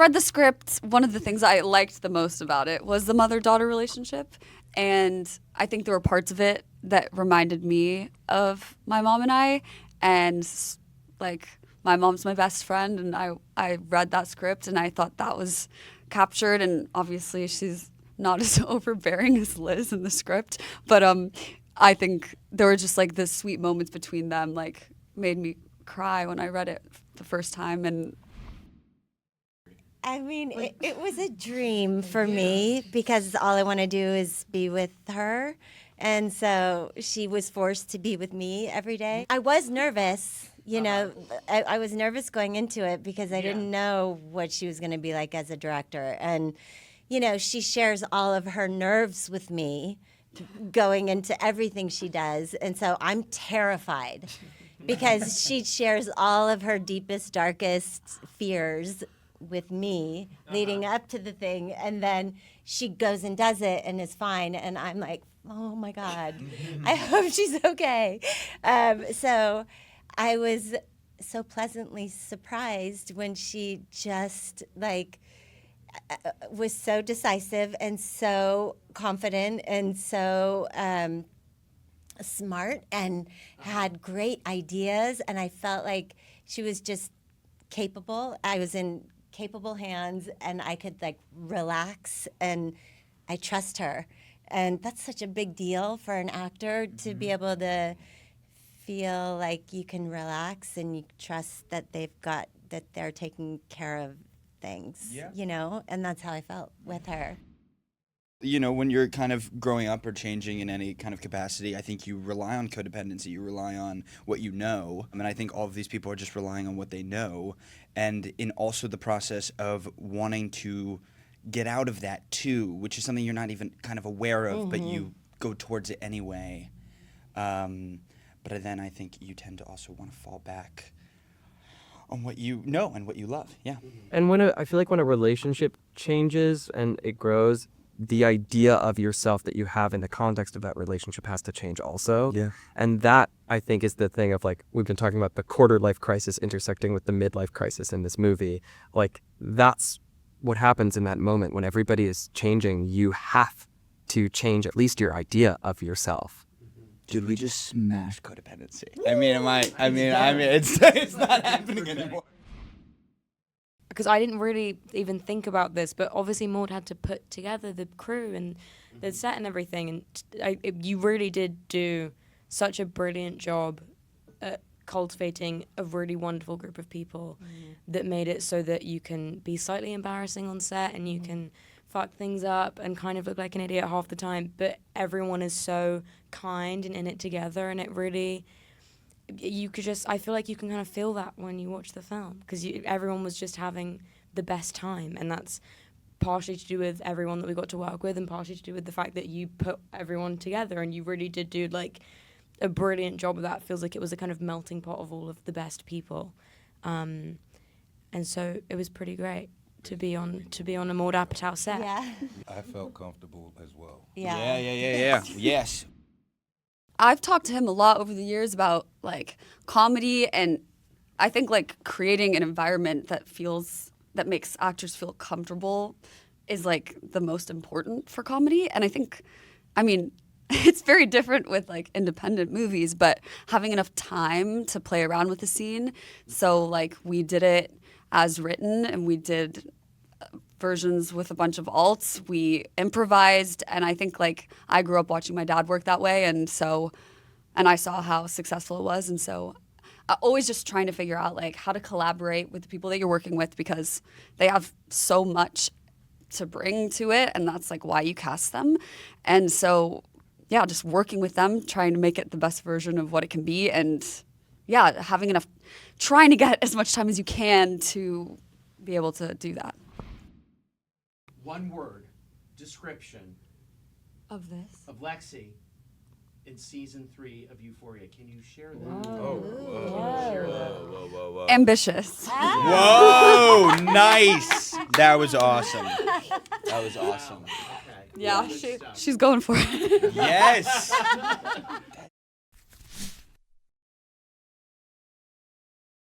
read the script, one of the things I liked the most about it was the mother-daughter relationship. And I think there were parts of it that reminded me of my mom and I. And like, my mom's my best friend, and I read that script and I thought that was captured. And obviously she's not as overbearing as Liz in the script, but I think there were just like the sweet moments between them, like made me cry when I read it the first time. And I mean, it was a dream for me because all I want to do is be with her. And so she was forced to be with me every day. I was nervous, you know, I was nervous going into it because I didn't know what she was going to be like as a director. And, you know, she shares all of her nerves with me going into everything she does. And so I'm terrified because she shares all of her deepest, darkest fears with me leading up to the thing, and then she goes and does it and is fine, and I'm like, oh my God, I hope she's okay. So I was so pleasantly surprised when she just like was so decisive and so confident and so smart and had great ideas, and I felt like she was just capable. I was in capable hands and I could like relax, and I trust her. And that's such a big deal for an actor to be able to feel like you can relax and you trust that they're taking care of things, you know? And that's how I felt with her. You know, when you're kind of growing up or changing in any kind of capacity, I think you rely on codependency. You rely on what you know. I mean, I think all of these people are just relying on what they know. And in also the process of wanting to get out of that too, which is something you're not even kind of aware of, but you go towards it anyway. But then I think you tend to also want to fall back on what you know and what you love. Yeah. And I feel like when a relationship changes and it grows, the idea of yourself that you have in the context of that relationship has to change also. Yeah. And that, I think, is the thing of like, we've been talking about the quarter life crisis intersecting with the midlife crisis in this movie. Like, that's what happens in that moment when everybody is changing. You have to change at least your idea of yourself. Dude, we just smashed codependency. I mean, it's not happening anymore. Because I didn't really even think about this, but obviously Maude had to put together the crew and the set and everything, and you really did do such a brilliant job at cultivating a really wonderful group of people that made it so that you can be slightly embarrassing on set and you can fuck things up and kind of look like an idiot half the time, but everyone is so kind and in it together, and it really... I feel like you can kind of feel that when you watch the film, because everyone was just having the best time, and that's partially to do with everyone that we got to work with and partially to do with the fact that you put everyone together, and you really did do like a brilliant job of that. It feels like it was a kind of melting pot of all of the best people, and so it was pretty great to be on a Maude Apatow set. Yeah. I felt comfortable as well. Yeah. Yes. I've talked to him a lot over the years about like comedy, and I think like creating an environment that makes actors feel comfortable is like the most important for comedy. And I mean, it's very different with like independent movies, but having enough time to play around with the scene. So like we did it as written, and we did versions with a bunch of alts. We improvised, and I think like I grew up watching my dad work that way, and I saw how successful it was, and so always just trying to figure out like how to collaborate with the people that you're working with, because they have so much to bring to it, and that's like why you cast them. And so yeah, just working with them, trying to make it the best version of what it can be, and yeah, trying to get as much time as you can to be able to do that. One word description Of this? of Lexi in season 3 of Euphoria. Can you share that? Whoa. Ambitious. Whoa, nice. That was awesome. Okay. Yeah, Good stuff. she's going for it. Yes.